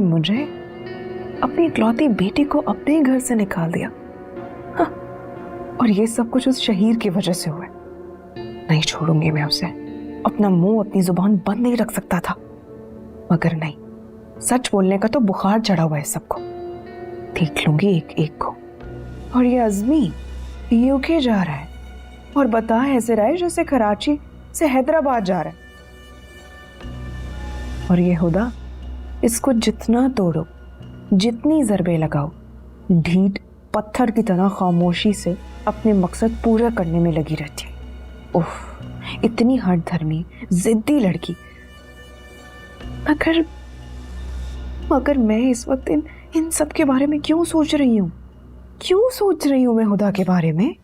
मुझे, अपनी इकलौती बेटी को अपने घर से निकाल दिया। हाँ, और ये सब कुछ उस शहीर की वजह से हुआ। नहीं छोड़ूंगी मैं उसे। अपना मुंह, अपनी जुबान बंद नहीं रख सकता था, मगर नहीं, सच बोलने का तो बुखार चढ़ा हुआ है सबको। देख लूंगी एक एक को। और ये अज़मी यूके जा रहा है और बता ऐसे रहा है जैसे कराची से हैदराबाद जा रहा है। और ये हुदा, इसको जितना तोड़ो, जितनी ज़रबे लगाओ, ढीठ पत्थर की तरह खामोशी से अपने मकसद पूरा करने में लगी रहती है। उफ, इतनी हठ धर्मी जिद्दी लड़की। मगर मैं इस वक्त इन सब के बारे में क्यों सोच रही हूँ? क्यों सोच रही हूँ मैं हुदा के बारे में?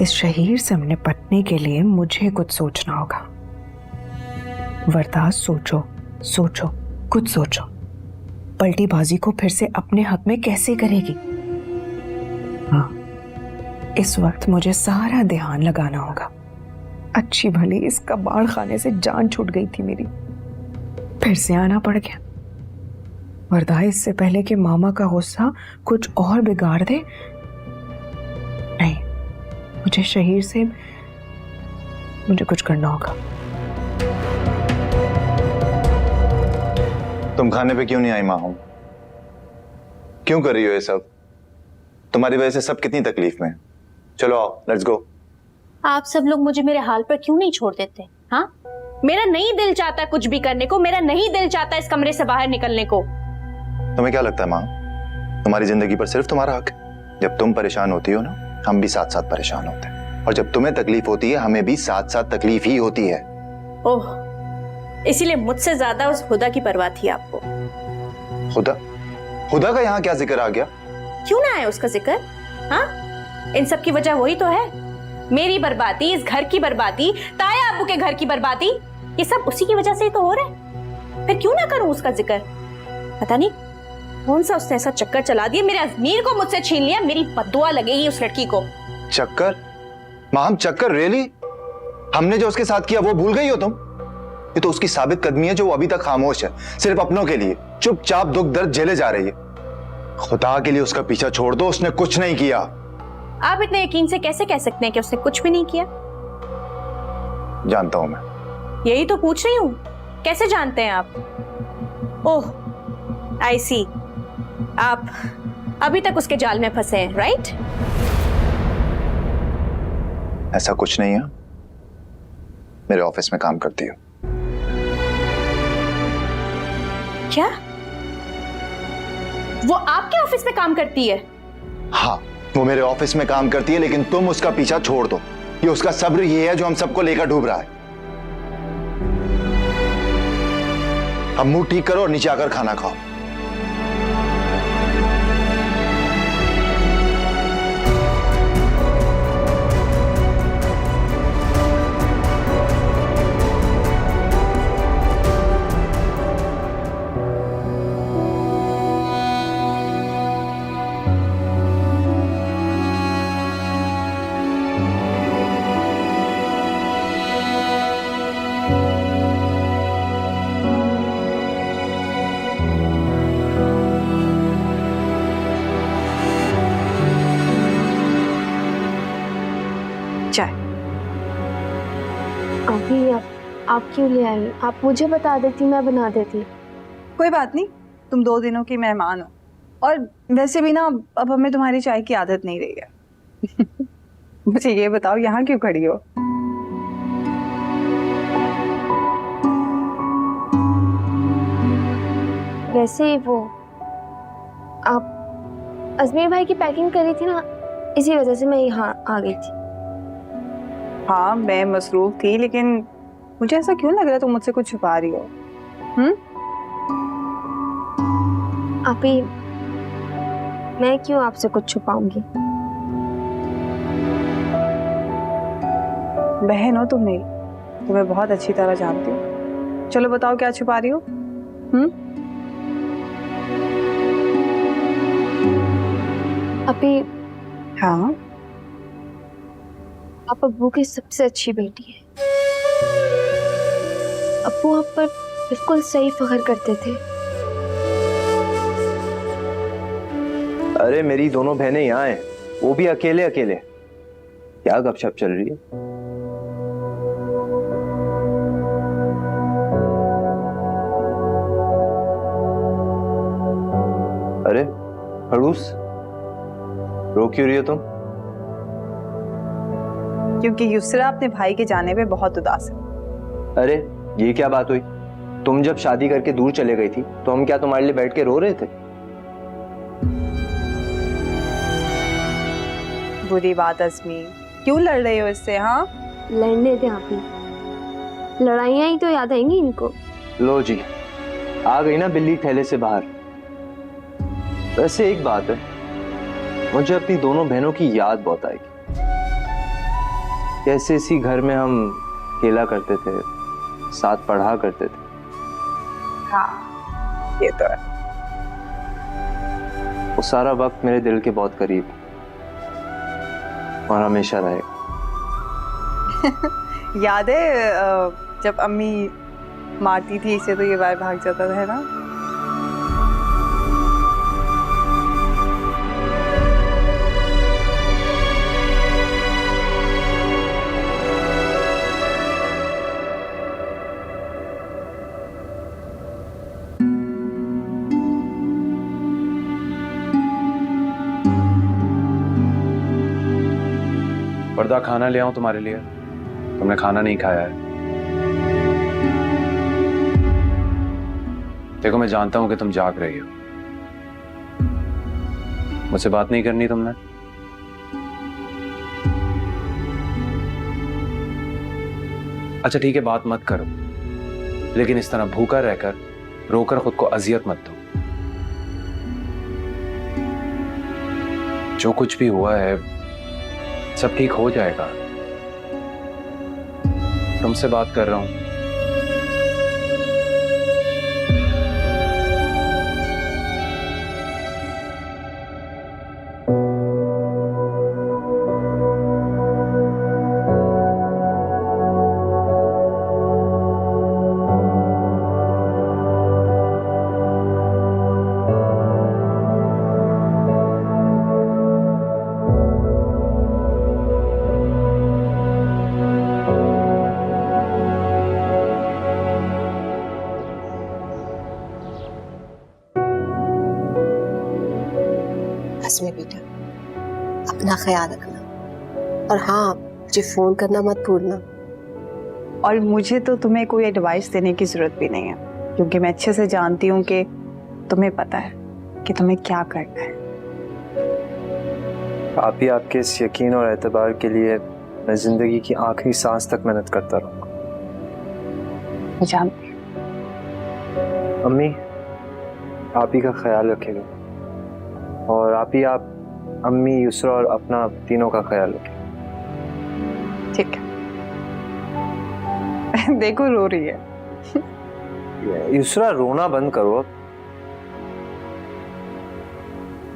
इस शहीर से निपटने के लिए मुझे कुछ सोचना होगा। वरदास सोचो सोचो, कुछ सोचो। पलटीबाजी को फिर से अपने हक में कैसे करेगी? हाँ, इस वक्त मुझे सारा ध्यान लगाना होगा। अच्छी भली इस कबाड़ खाने से जान छूट गई थी मेरी, फिर से आना पड़ गया। वरदा इससे पहले कि मामा का गुस्सा कुछ और बिगाड़ दे, नहीं, मुझे शहीर से मुझे कुछ करना होगा। तुम खाने पे क्यों नहीं आई माँ? क्यों कर रही हो ये सब? तुम्हारी वजह से सब कितनी तकलीफ में। चलो आओ, लेट्स गो। आप सब लोग मुझे मेरे हाल पर क्यों नहीं छोड़ देते? हाँ, मेरा नहीं दिल चाहता कुछ भी करने को, मेरा नहीं दिल चाहता इस कमरे से बाहर निकलने को। तुम्हें क्या लगता है माँ, तुम्हारी जिंदगी पर सिर्फ तुम्हारा हक है? जब तुम परेशान होती हो ना, हम भी साथ साथ परेशान होते हैं, और जब तुम्हें तकलीफ होती है, हमें भी साथ साथ तकलीफ ही होती है। ओह, इसीलिए मुझसे ज्यादा उस हुदा की परवाह थी आपको। हुदा? हुदा का यहाँ क्या जिक्र आ गया? क्यों ना आया उसका जिक्र? हाँ, इन सब की वजह वही तो है। मेरी बर्बादी, इस घर की बर्बादी, ताया अब्बू के घर की बर्बादी, ये सब उसी की वजह से ही तो हो रहा है। फिर क्यों ना करूं उसका जिक्र? पता नहीं कौन सा उसने ऐसा चक्कर चला दिया, मेरे अजमीर को मुझसे छीन लिया। मेरी बद्दुआ लगेगी उस लड़की को। चक्कर? माँ, हम चक्कर? रियली? हमने जो उसके साथ किया वो भूल गई हो तुम? ये तो उसकी साबित कदमी है जो वो अभी तक खामोश है, सिर्फ अपनों के लिए चुपचाप दुख दर्द झेले जा रही है। खुदा के लिए उसका पीछा छोड़ दो, उसने कुछ नहीं किया। आप इतने यकीन से कैसे कह सकते हैं कि उसने कुछ भी नहीं किया? जानता हूं मैं। यही तो पूछ रही हूँ, कैसे जानते हैं आप? ओह, आई सी, आप अभी तक उसके जाल में फंसे हैं, राइट? ऐसा कुछ नहीं है, मेरे ऑफिस में काम करती हो। क्या वो आपके ऑफिस में काम करती है? हाँ, वो मेरे ऑफिस में काम करती है, लेकिन तुम उसका पीछा छोड़ दो। ये उसका सब्र ये है जो हम सबको लेकर डूब रहा है। अब मुंह ठीक करो और नीचे आकर खाना खाओ। अभी आप क्यों ले आई? आप मुझे बता देती, मैं बना देती। कोई बात नहीं, तुम 2 दिनों की मेहमान हो, और वैसे भी ना अब हमें तुम्हारी चाय की आदत नहीं रही है। मुझे ये बताओ, यहाँ क्यों खड़ी हो? वैसे वो आप अजमेर भाई की पैकिंग करी थी ना, इसी वजह से मैं यहाँ आ गई थी। हाँ, मैं मसरूफ थी, लेकिन मुझे ऐसा क्यों लग रहा है तुम मुझसे कुछ छुपा रही हो? आपी, मैं क्यों आपसे कुछ छुपाऊंगी? बहन हो तुम मेरी, तुम्हें बहुत अच्छी तरह जानती हूँ। चलो बताओ, क्या छुपा रही हो? आपी, हाँ, आप अब्बू की सबसे अच्छी बेटी है। अप्पू आप पर बिल्कुल सही फख्र करते थे। अरे मेरी दोनों बहनें यहाँ हैं, वो भी अकेले अकेले। क्या गपशप चल रही है? अरे खड़ूस, रो क्यों रही हो तुम? क्योंकि युसरा अपने भाई के जाने पे बहुत उदास है। अरे ये क्या बात हुई? तुम जब शादी करके दूर चले गई थी तो हम क्या तुम्हारे लिए बैठ के रो रहे थे? बुरी बात अज़मी, क्यों लड़ रहे हो इससे? हाँ, लड़ने थे आप ही, लड़ाइयाँ ही तो याद आएंगी इनको। लो जी, आ गई ना बिल्ली थैले से बाहर। वैसे एक बात है, मुझे अपनी दोनों बहनों की याद बहुत आएगी। कैसे इसी घर में हम खेला करते थे, साथ पढ़ा करते थे। हाँ ये तो है। वो सारा वक्त मेरे दिल के बहुत करीब और हमेशा रहेगा। याद है जब अम्मी मारती थी इसे तो ये बाहर भाग जाता था, है ना? वर्दा खाना ले आऊं तुम्हारे लिए? तुमने खाना नहीं खाया है। देखो मैं जानता हूं कि तुम जाग रही हो, मुझसे बात नहीं करनी तुमने? अच्छा ठीक है, बात मत करो, लेकिन इस तरह भूखा रहकर रोकर खुद को अजियत मत दो। जो कुछ भी हुआ है सब ठीक हो जाएगा। तुमसे बात कर रहा हूं। में बेटा अपना ख्याल रखना, और हाँ मुझे फोन करना मत भूलना। और मुझे तो तुम्हें कोई एडवाइस देने की जरूरत भी नहीं है, क्योंकि मैं अच्छे से जानती हूँ कि तुम्हें पता है कि तुम्हें क्या करना है। आप ही आपके इस यकीन और एतबार के लिए मैं जिंदगी की आखिरी सांस तक मेहनत करता रहूंगा। मैं जानती हूँ। अम्मी आप ही का ख्याल रखिएगा, और आप ही आप अम्मी, युसरा और अपना तीनों का ख्याल रखें। ठीक है। देखो रो रही है। युसरा रोना बंद करो अब।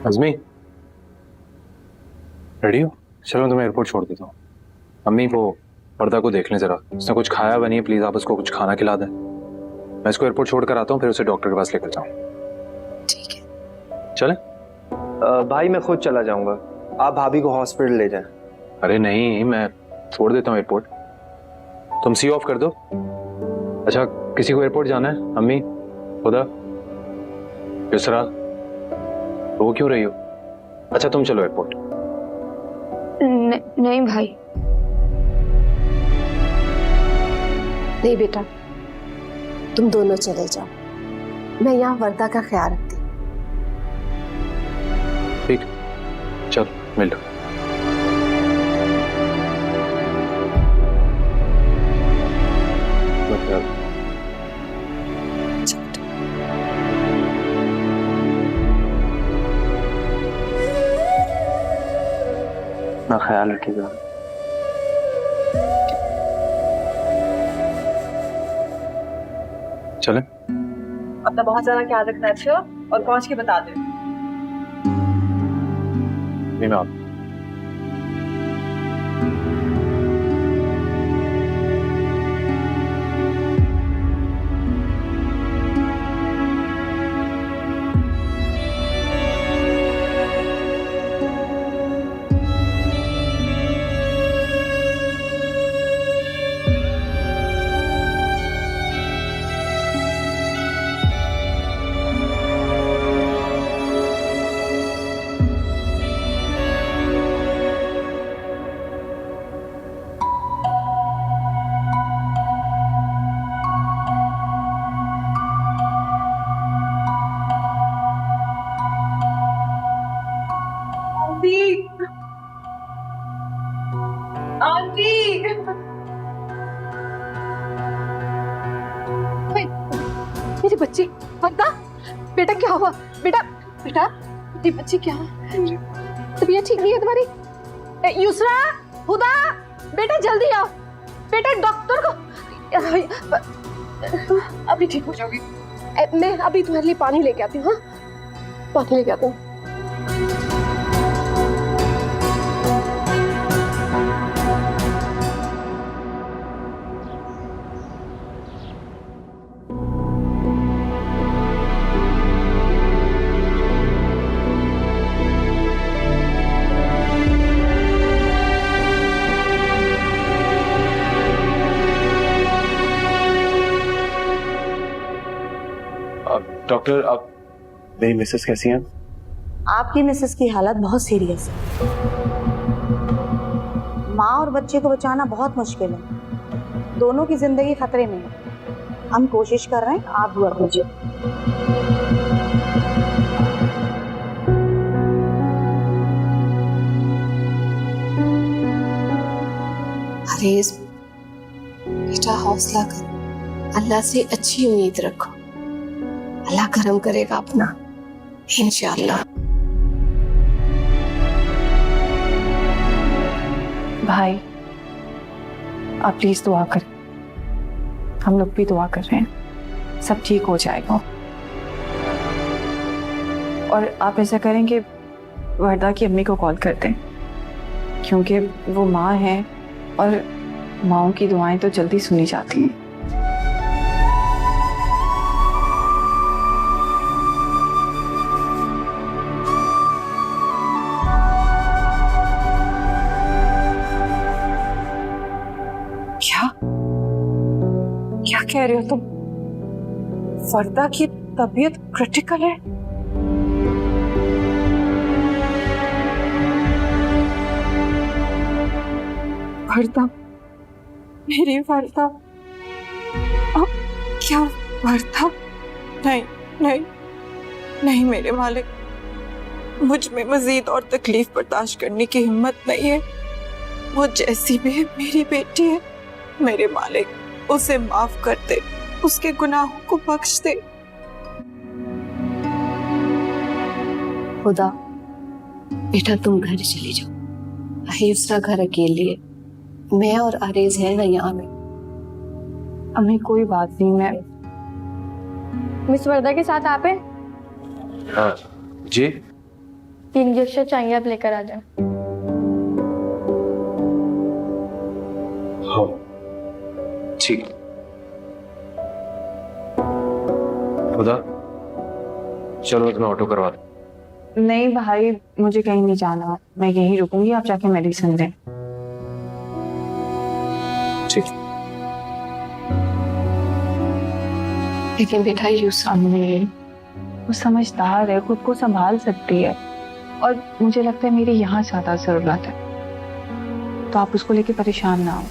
अज़मी रेडी हो? चलो तुम्हें एयरपोर्ट छोड़ देता हूँ। अम्मी को पर्दा को देख लें जरा, उसने कुछ खाया बनी है, प्लीज आप उसको कुछ खाना खिला दें। मैं इसको एयरपोर्ट छोड़ कर आता हूँ, फिर उसे डॉक्टर के पास लेकर जाऊँ। ठीक है चले? भाई मैं खुद चला जाऊंगा, आप भाभी को हॉस्पिटल ले जाएं। अरे नहीं, मैं छोड़ देता हूँ एयरपोर्ट, तुम सी ऑफ कर दो। अच्छा किसी को एयरपोर्ट जाना है? अम्मी, खुदा, युसरा, रो क्यों रही हो? अच्छा तुम चलो एयरपोर्ट। नहीं भाई। नहीं बेटा, तुम दोनों चले जाओ, मैं यहाँ वर्दा का ख्याल रखती हूँ। ठीक, चल मिल लो। अपना ख्याल रखिएगा। चले? अपना बहुत ज्यादा ख्याल रखना, अच्छा? और पहुंच के बता दो। नहीं मैं आप वरदा बेटा क्या हुआ? बेटा बेटा ये बच्ची क्या तबीयत ठीक नहीं है तुम्हारी? युसरा, हुदा, बेटा जल्दी आओ, बेटा डॉक्टर को। अभी ठीक हो जाओगी। मैं अभी तुम्हारे लिए पानी लेके आती हूँ। हाँ, पानी लेके आती हूँ। डॉक्टर, आप मेरी मिसेस कैसी हैं? आपकी मिसेस की हालत बहुत सीरियस है। माँ और बच्चे को बचाना बहुत मुश्किल है। दोनों की जिंदगी खतरे में है। हम कोशिश कर रहे हैं, आप दुआ कीजिए। अरेज बेटा हौसला करो, अल्लाह से अच्छी उम्मीद रखो, अल्लाह करम करेगा अपना इंशाअल्लाह। भाई आप प्लीज दुआ करें, हम लोग भी दुआ कर रहे हैं, सब ठीक हो जाएगा। और आप ऐसा करें कि वर्दा की अम्मी को कॉल कर दें, क्योंकि वो माँ है और माँओं की दुआएं तो जल्दी सुनी जाती हैं। क्या कह रहे हो तुम? वर्दा की तबीयत क्रिटिकल है? वर्दा, मेरी वर्दा, अब क्या वर्दा? नहीं नहीं नहीं मेरे मालिक, मुझ में मजीद और तकलीफ बर्दाश्त करने की हिम्मत नहीं है। वो जैसी भी है मेरी बेटी है। मेरे मालिक, उसे माफ कर दे, उसके गुनाहों को बख्श दे। खुदा बेटा तुम घर चली जाओ, युसरा घर अकेली है, मैं और अरेज है ना यहाँ में। अम्मी कोई बात नहीं, मैं मिस वर्दा के साथ आप हैं? जी इंजेक्शन चाहिए, आप लेकर आ जाओ। हाँ ठीक। खुदा चलो मैं तुम्हें ऑटो करवा दूं। नहीं भाई, मुझे कहीं नहीं जाना, मैं यहीं रुकूंगी, आप जाके मेडिसिन दें। ठीक। लेकिन बेटा युसरा वो समझदार है, खुद को संभाल सकती है, और मुझे लगता है मेरी यहाँ ज्यादा जरूरत है, तो आप उसको लेके परेशान ना हो।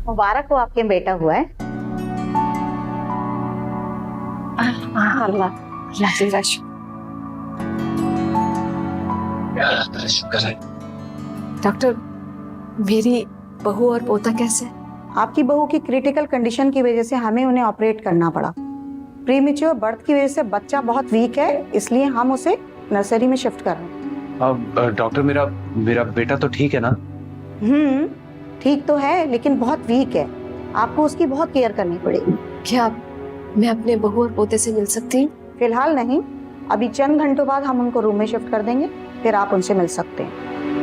मुबारक हो, आपके बेटा हुआ है। अल्लाह तेरा शुक्र है। डॉक्टर, मेरी बहू और पोता कैसे? आपकी बहू की क्रिटिकल कंडीशन की वजह से हमें उन्हें ऑपरेट करना पड़ा। प्रीमेच्योर बर्थ की वजह से बच्चा बहुत वीक है, इसलिए हम उसे नर्सरी में शिफ्ट कर रहे हैं। डॉक्टर, मेरा बेटा तो ठीक है ना? ठीक तो है, लेकिन बहुत वीक है, आपको उसकी बहुत केयर करनी पड़ेगी। क्या मैं अपने बहू और पोते से मिल सकती हूँ? फिलहाल नहीं, अभी चंद घंटों बाद हम उनको रूम में शिफ्ट कर देंगे, फिर आप उनसे मिल सकते हैं।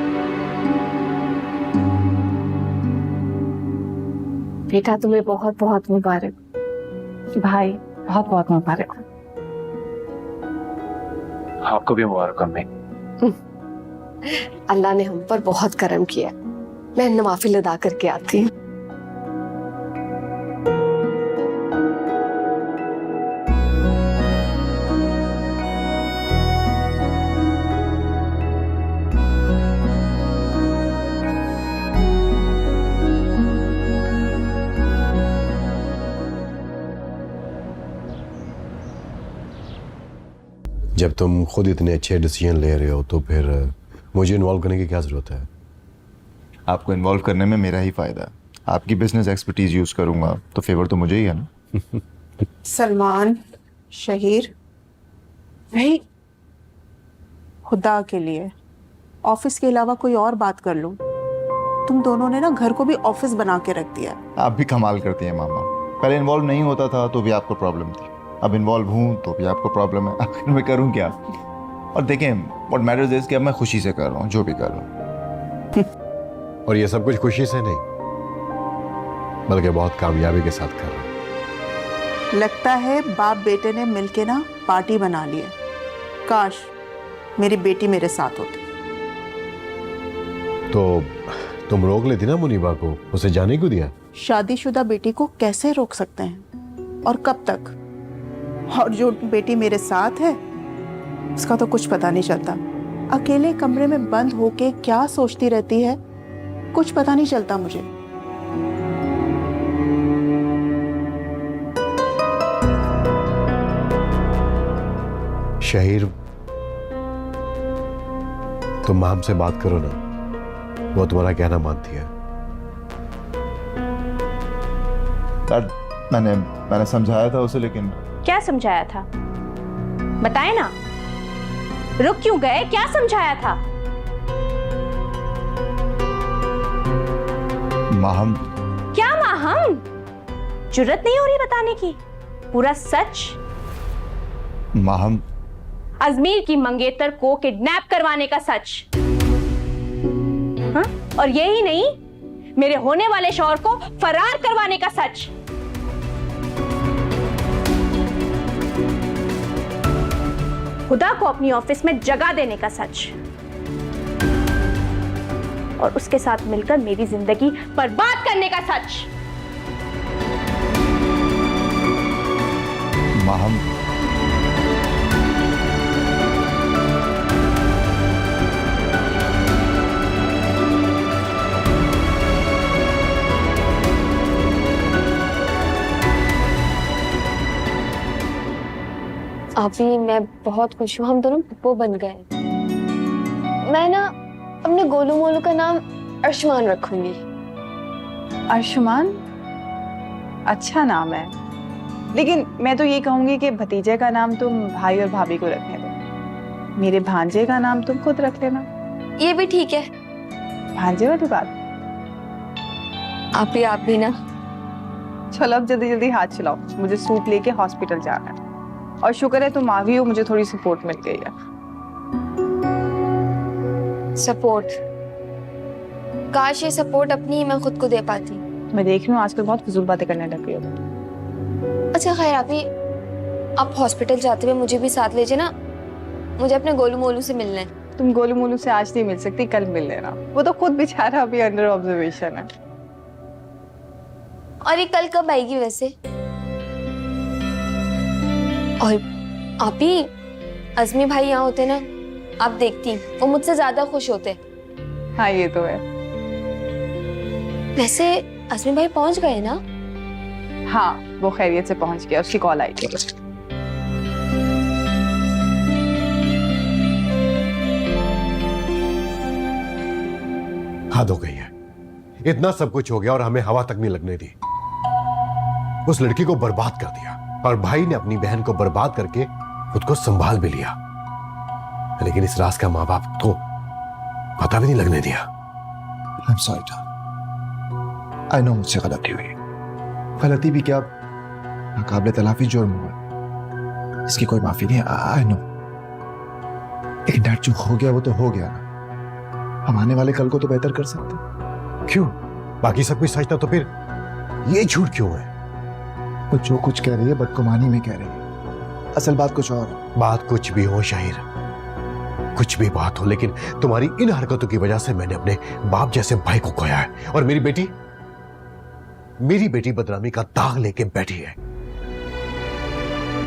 बेटा तुम्हें बहुत बहुत मुबारक। भाई बहुत बहुत मुबारक हो। आपको भी मुबारक अम्मी। अल्लाह ने हम पर बहुत करम किया। मैं नवाफिल अदा करके आती हूँ। जब तुम खुद इतने अच्छे डिसीजन ले रहे हो तो फिर मुझे इन्वॉल्व करने की क्या ज़रूरत है? आपको इन्वॉल्व करने में मेरा ही फायदा है। आपकी बिजनेस एक्सपर्टीज यूज करूंगा तो फेवर तो मुझे ही है ना। सलमान, शहीर भाई, खुदा के लिए ऑफिस के अलावा कोई और बात कर लो। तुम दोनों ने ना घर को भी ऑफिस बना के रख दिया। आप भी कमाल करती हैं मामा। पहले इन्वॉल्व नहीं होता था तो भी आपको प्रॉब्लम थी, अब इन्वॉल्व हूँ तो भी आपको प्रॉब्लम है। आखिर मैं करूँ क्या? और देखें, व्हाट मैटर्स इज कि अब मैं खुशी से कर रहा हूँ जो भी कर रहा हूँ। और ये सब कुछ खुशी से नहीं बल्कि बहुत कामयाबी के साथ कर रहे हैं। लगता है बाप बेटे ने मिलके ना पार्टी बना ली है। काश मेरी बेटी मेरे साथ होती। तो तुम रोक लेती ना मुनीबा को, उसे जाने क्यों दिया? शादीशुदा बेटी को कैसे रोक सकते हैं और कब तक? और जो बेटी मेरे साथ है उसका तो कुछ पता नहीं चलता। अकेले कमरे में बंद होके क्या सोचती रहती है कुछ पता नहीं चलता मुझे। शहीर, तुम माम से बात करो ना, वो तुम्हारा कहना मानती है। मैंने समझाया था उसे, लेकिन क्या समझाया था? बताए ना। रुक क्यों गए? क्या समझाया था? माहम। क्या माहम? जुर्रत नहीं हो रही बताने की? पूरा सच? माहम, अजमेर की मंगेतर को किडनैप करवाने का सच। हाँ? और यही नहीं, मेरे होने वाले शौहर को फरार करवाने का सच। खुदा को अपनी ऑफिस में जगह देने का सच। और उसके साथ मिलकर मेरी जिंदगी बर्बाद करने का सच। माहम, अभी मैं बहुत खुश हूँ, हम दोनों पप्पो बन गए। मैं ना अपने गोलू मोलू का नाम अर्शमान रखूंगी। अर्शमान अच्छा नाम है, लेकिन मैं तो ये कहूंगी कि भतीजे का नाम तुम भाई और भाभी को रखने दो। मेरे भांजे का नाम तुम खुद रख लेना। ये भी ठीक है। भांजे वाली बात? आप भी ना। चलो अब जल्दी जल्दी हाथ चलाओ, मुझे सूट लेके हॉस्पिटल जाना है। और शुक्र है तुम आ गई हो, मुझे थोड़ी सपोर्ट मिल गई है। सपोर्ट? काश ये सपोर्ट अपनी मैं खुद को दे पाती। मैं देख रही हूँ आजकल बहुत फजूल बातें करने लग गई हो। अच्छा खैर, आप हॉस्पिटल जाते हुए मुझे भी साथ ले जाना। मुझे अपने गोलू मोलू से मिलना है। तुम गोलू मोलू से आज नहीं मिल सकती, कल मिल लेना। वो तो खुद बेचारा अभी अंडर ऑब्जर्वेशन है। और ये कल कब आएगी वैसे? और आप ही अज़मी भाई यहाँ होते ना, आप देखती वो मुझसे ज्यादा खुश होते। हाँ ये तो है। वैसे अज़मी भाई पहुंच गए ना? हाँ वो खैरियत से पहुंच गया, उसकी कॉल आई थी। हद हो गई है, इतना सब कुछ हो गया और हमें हवा तक नहीं लगने दी। उस लड़की को बर्बाद कर दिया और भाई ने अपनी बहन को बर्बाद करके खुद को संभाल भी लिया, लेकिन इस राज का माँ बाप को पता भी नहीं लगने दिया। I'm sorry, Tom. I know मुझसे गलती हुई। गलती भी क्या, नाकाबिले तलाफी जुर्म हुआ, इसकी कोई माफी नहीं। I know। लेकिन डैड जो हो गया वो तो हो गया ना। हम आने वाले कल को तो बेहतर कर सकते। क्यों? बाकी सब कुछ सच था तो फिर ये झूठ क्यों है? वो जो कुछ कह रही है बदगुमानी में कह रही है, असल बात कुछ और है। बात कुछ भी हो शाहिर, कुछ भी बात हो, लेकिन तुम्हारी इन हरकतों की वजह से मैंने अपने बाप जैसे भाई को खोया है, और मेरी बेटी बदनामी का दाग लेके बैठी है।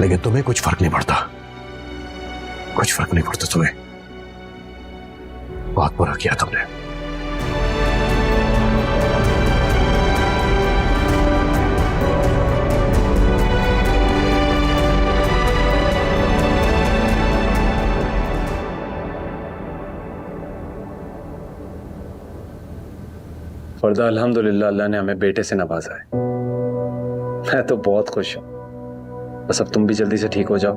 लेकिन तुम्हें कुछ फर्क नहीं पड़ता, कुछ फर्क नहीं पड़ता तुम्हें। बहुत बुरा किया तुमने। फरदा, अल्हम्दुलिल्लाह अल्लाह ने हमें बेटे से नवाजा है। मैं तो बहुत खुश हूँ। बस अब तुम भी जल्दी से ठीक हो जाओ।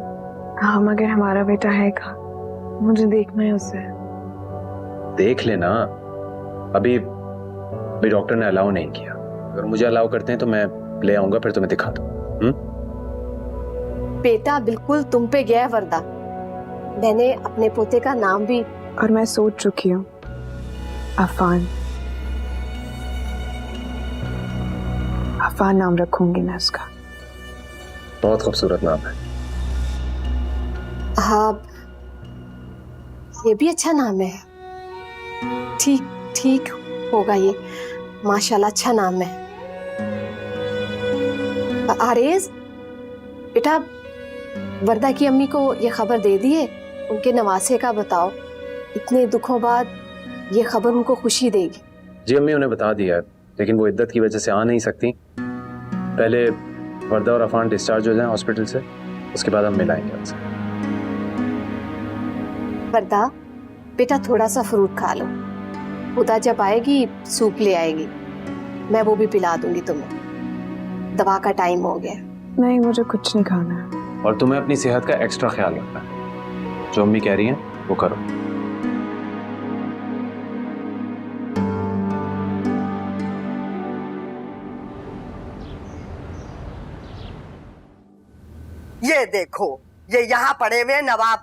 हाँ, मगर हमारा बेटा है कहाँ? मुझे देखना है उसे। देख लेना, अभी डॉक्टर ने अलाउ नहीं किया। अगर मुझे अलाउ करते हैं तो मैं ले आऊंगा, फिर तुम्हें दिखा दूं। बेटा बिल्कुल तुम पे गया है वरदा। मैंने अपने पोते का नाम भी, और मैं सोच चुकी हूँ, अफान नाम रखूंगी मैं उसका। बहुत खूबसूरत नाम है। हाँ ये भी अच्छा नाम है। ठीक होगा ये, माशाल्लाह अच्छा नाम है। आरेज बेटा, वरदा की अम्मी को ये खबर दे दिए, उनके नवासे का बताओ। इतने दुखों बाद ये खबर उनको खुशी देगी। जी अम्मी, उन्हें बता दिया है, लेकिन वो इद्दत की वजह से आ नहीं सकती। पहले वरदा और अफान डिस्चार्ज हो जाएं हॉस्पिटल से, उसके बाद हम मिलाएंगे उनसे। वरदा बेटा थोड़ा सा फ्रूट खा लो, खुदा जब आएगी सूप ले आएगी, मैं वो भी पिला दूंगी तुम्हें। दवा का टाइम हो गया। नहीं, मुझे कुछ नहीं खाना है। और तुम्हें अपनी सेहत का एक्स्ट्रा ख्याल रखना है। जो अम्मी कह रही हैं वो करो। ये देखो, ये यहाँ पड़े हुए नवाब।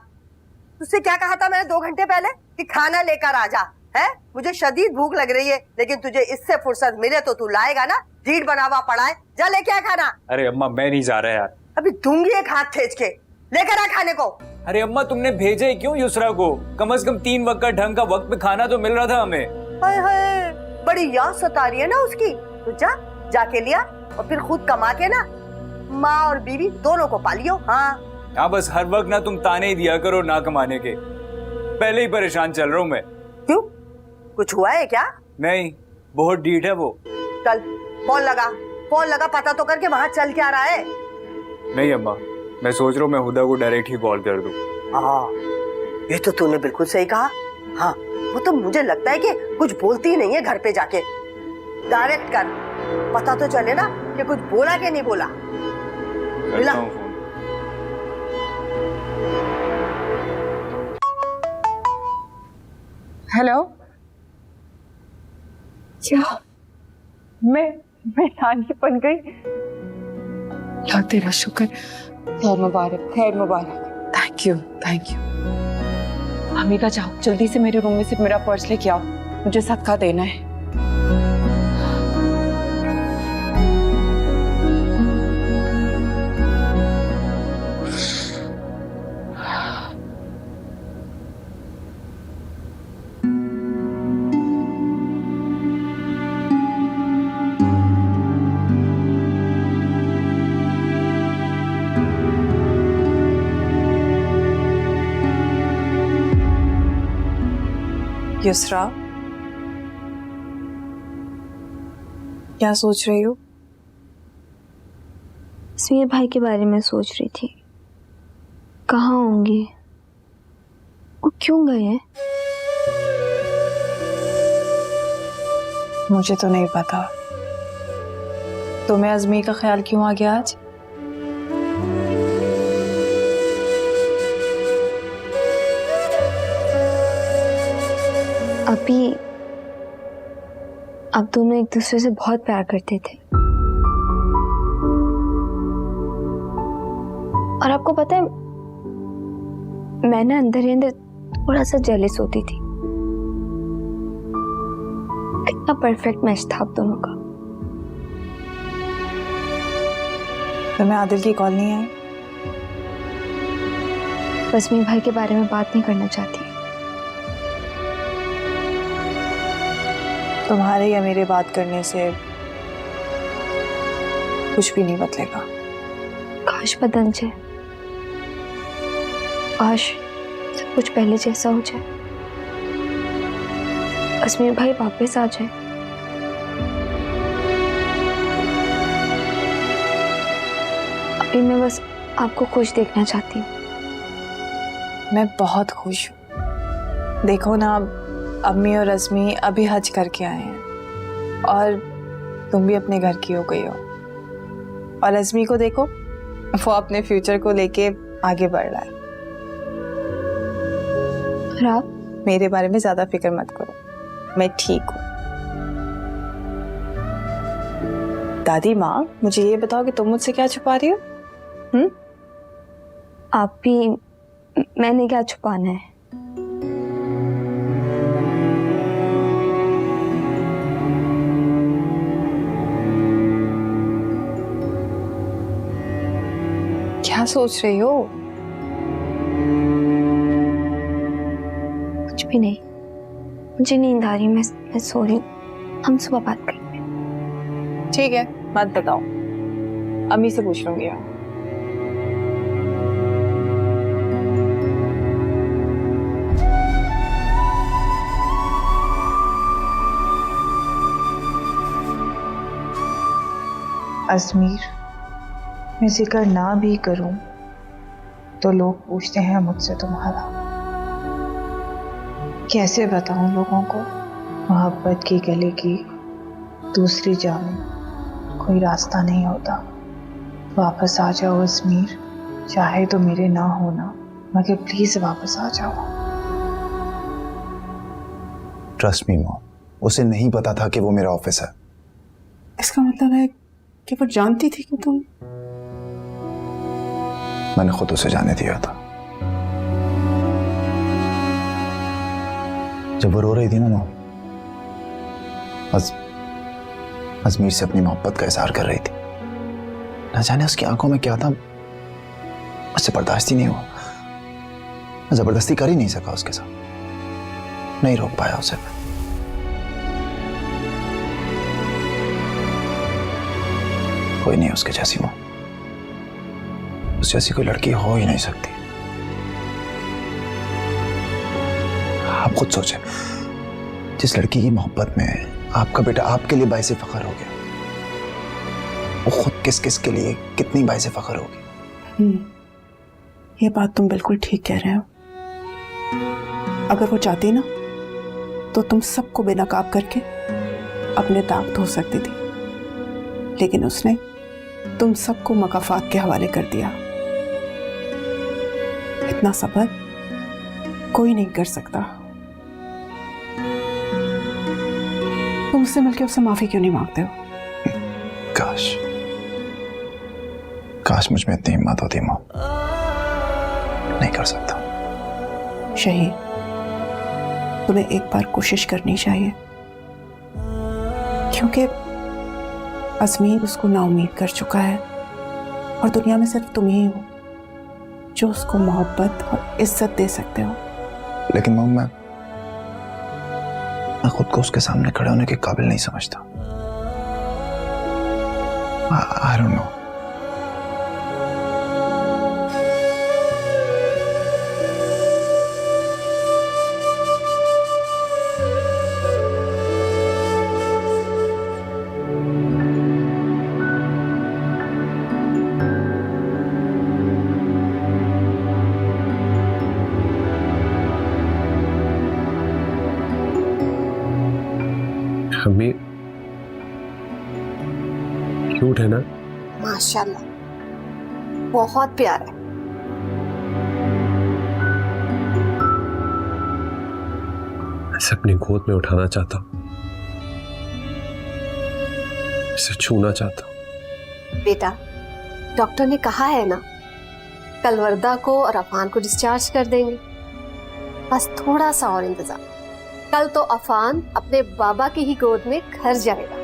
तुझसे क्या कहा था मैंने 2 घंटे पहले कि खाना लेकर आ जा। है, मुझे शदीद भूख लग रही है, लेकिन तुझे इससे फुर्सत मिले तो तू लाएगा ना। ढीठ बना हुआ पड़ा है, जा लेके आ खाना। अरे अम्मा मैं नहीं जा रहा यार। अभी दूंगी एक हाथ खींच के, लेकर आ खाने को। अरे अम्मा तुमने भेजा ही क्यों युसरा को? कम से कम 3 वक्त का ढंग का वक्त पे खाना तो मिल रहा था हमें। हाय हाय, बड़ी याद सता रही है ना उसकी। तो जाके लिया और फिर खुद कमा के ना माँ और बीवी दोनों को पालियो। हाँ बस हर वक्त ना तुम ताने ही दिया करो ना कमाने के। पहले ही परेशान चल रहा हूँ मैं। क्यों, कुछ हुआ है क्या? नहीं, बहुत ढीठ है वो। चल फोन लगा, पता तो करके वहाँ चल क्या रहा है। नहीं अम्मा, मैं सोच रहा हूँ मैं हुदा को डायरेक्ट ही कॉल कर दूँ। हाँ ये तो तूने बिल्कुल सही कहा। हाँ वो तो मुझे लगता है कि कुछ बोलती ही नहीं है घर पे जाके। डायरेक्ट कर, पता तो चले ना कि कुछ बोला कि नहीं बोला। मिला हेलो, क्या मैं नानी बन गई। तेरा शुक्र। खैर मुबारक। Thank you. अम्मिका जाओ जल्दी से मेरे रूम में से मेरा पर्स लेके आओ, मुझे सदका देना है। युसरा, क्या सोच रही हो? समीर भाई के बारे में सोच रही थी, कहाँ होंगे, वो क्यों गए हैं? मुझे तो नहीं पता। तुम्हें अजमी का ख्याल क्यों आ गया आज? अब दोनों एक दूसरे से बहुत प्यार करते थे, और आपको पता है मैं ना अंदर ही अंदर थोड़ा सा जेलस होती थी। कितना परफेक्ट मैच था आप दोनों का। तुम्हें आदिल की कॉल नहीं आई? बस मैं भाई के बारे में बात नहीं करना चाहती। तुम्हारे या मेरे बात करने से कुछ भी नहीं बदलेगा। काश बदल जाए, काश सब कुछ पहले जैसा हो जाए, अजमेर भाई वापस आ जाए। अभी मैं बस आपको खुश देखना चाहती हूँ। मैं बहुत खुश हूँ। देखो ना, अम्मी और रश्मि अभी हज करके आए हैं और तुम भी अपने घर की हो गई हो। और रश्मि को देखो, वो अपने फ्यूचर को लेके आगे बढ़ रहा है। और आप? मेरे बारे में ज्यादा फिक्र मत करो, मैं ठीक हूँ। दादी माँ, मुझे ये बताओ कि तुम मुझसे क्या छुपा रही हो? आप भी, मैंने क्या छुपाना है? क्या सोच रही हो? कुछ भी नहीं, मुझे नींद आ रही है, मैं सो रही हूँ। हम सुबह बात करेंगे। ठीक है, मत बताओ, अम्मी से पूछ लूंगी। अजमीर, मैं जिक्र ना भी करूं तो लोग पूछते हैं मुझसे तुम्हारा। कैसे बताऊं लोगों को मोहब्बत की गले की दूसरी जानिब कोई रास्ता नहीं होता। वापस आ जाओ अजमीर, चाहे तो मेरे ना होना, मगर प्लीज वापस आ जाओ। ट्रस्ट मी मॉम, उसे नहीं पता था कि वो मेरा ऑफिस है। इसका मतलब है कि वो जानती थी कि तुम। मैंने खुद उसे जाने दिया था। जब वो रो रही थी ना मॉम, अजमीर से अपनी मोहब्बत का इजहार कर रही थी। ना जाने उसकी आंखों में क्या था, मुझसे बर्दाश्त ही नहीं हुआ। मैं जबरदस्ती कर ही नहीं सका उसके साथ, नहीं रोक पाया उसे। कोई नहीं उसके जैसी मां, उस जैसी कोई लड़की हो ही नहीं सकती। आप खुद सोचें, जिस लड़की की मोहब्बत में आपका बेटा आपके लिए बाइसे फख्र हो गया, वो खुद किस किस के लिए कितनी बाइसे फख्र होगी। ये बात तुम बिल्कुल ठीक कह रहे हो। अगर वो चाहती ना तो तुम सबको बेनकाब करके अपने दाग धो सकती थी, लेकिन उसने तुम सबको मकाफात के हवाले कर दिया। इतना सब्र कोई नहीं कर सकता। तुम उससे मिलकर उससे माफी क्यों नहीं मांगते हो? काश काश मुझ में इतनी हिम्मत होती मां। नहीं कर सकता। शहीद, तुम्हें एक बार कोशिश करनी चाहिए, क्योंकि अजमीर उसको नाउम्मीद कर चुका है और दुनिया में सिर्फ तुम ही हो जो उसको मोहब्बत और इज्जत दे सकते हो। लेकिन मॉम, मैं खुद को उसके सामने खड़े होने के काबिल नहीं समझता। I don't know. अम्मी क्यूट है ना? माशाल्लाह, बहुत प्यारा है। इसे अपनी गोद में उठाना चाहता हूँ, इसे छूना चाहता हूँ। बेटा, डॉक्टर ने कहा है ना, कल वर्दा को और अफान को डिस्चार्ज कर देंगे। बस थोड़ा सा और इंतजार। कल तो अफान अपने बाबा की ही गोद में घर जाएगा।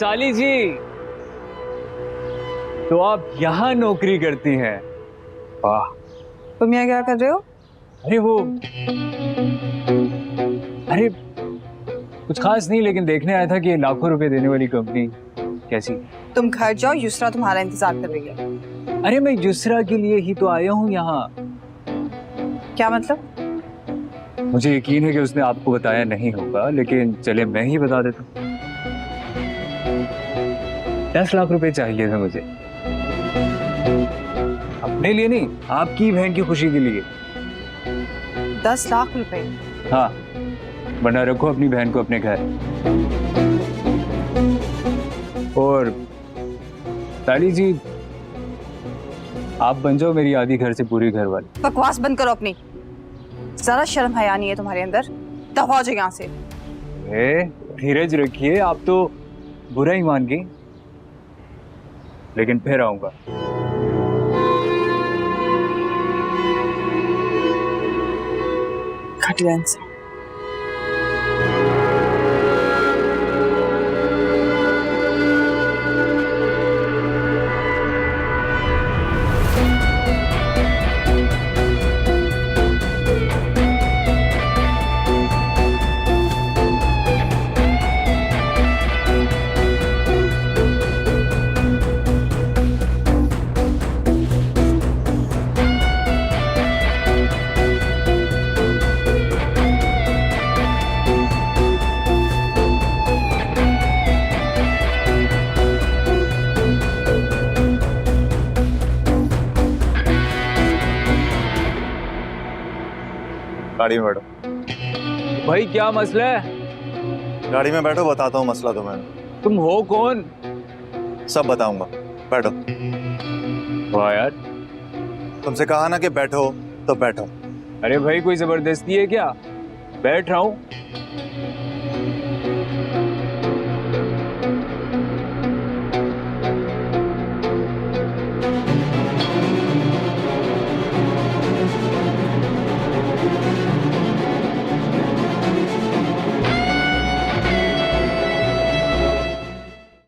साली जी, तो आप यहाँ नौकरी करती हैं? वाह। तुम यहाँ क्या कर रहे हो? अरे कुछ खास नहीं, लेकिन देखने आया था कि लाखों रुपए देने वाली कंपनी कैसी। तुम घर जाओ, युसरा तुम्हारा इंतजार कर रही है। अरे मैं युसरा के लिए ही तो आया हूँ यहाँ। क्या मतलब? मुझे यकीन है कि उसने आपको बताया नहीं होगा, लेकिन चले मैं ही बता देता हूँ। 10 लाख रुपए चाहिए थे मुझे, अपने लिए नहीं, आपकी बहन की खुशी के लिए। 10 लाख रुपए? हाँ, वरना रखो अपनी बहन को अपने घर। और ताली जी, आप बन जाओ मेरी आधी घर से पूरी घर वाली। बकवास बंद करो अपनी, जरा शर्म हया नहीं है तुम्हारे अंदर। दफा हो जाओ यहाँ से। धीरज रखिए, आप तो बुरा ही मान गई, लेकिन फिर आऊंगा। घटिया इंसान। गाड़ी में बैठो। भाई क्या मसला है? गाड़ी में बैठो, बताता हूँ मसला तुम्हें। तुम हो कौन? सब बताऊंगा, बैठो। वाह यार, तुमसे कहा ना कि बैठो तो बैठो। अरे भाई कोई जबरदस्ती है क्या? बैठ रहा हूँ।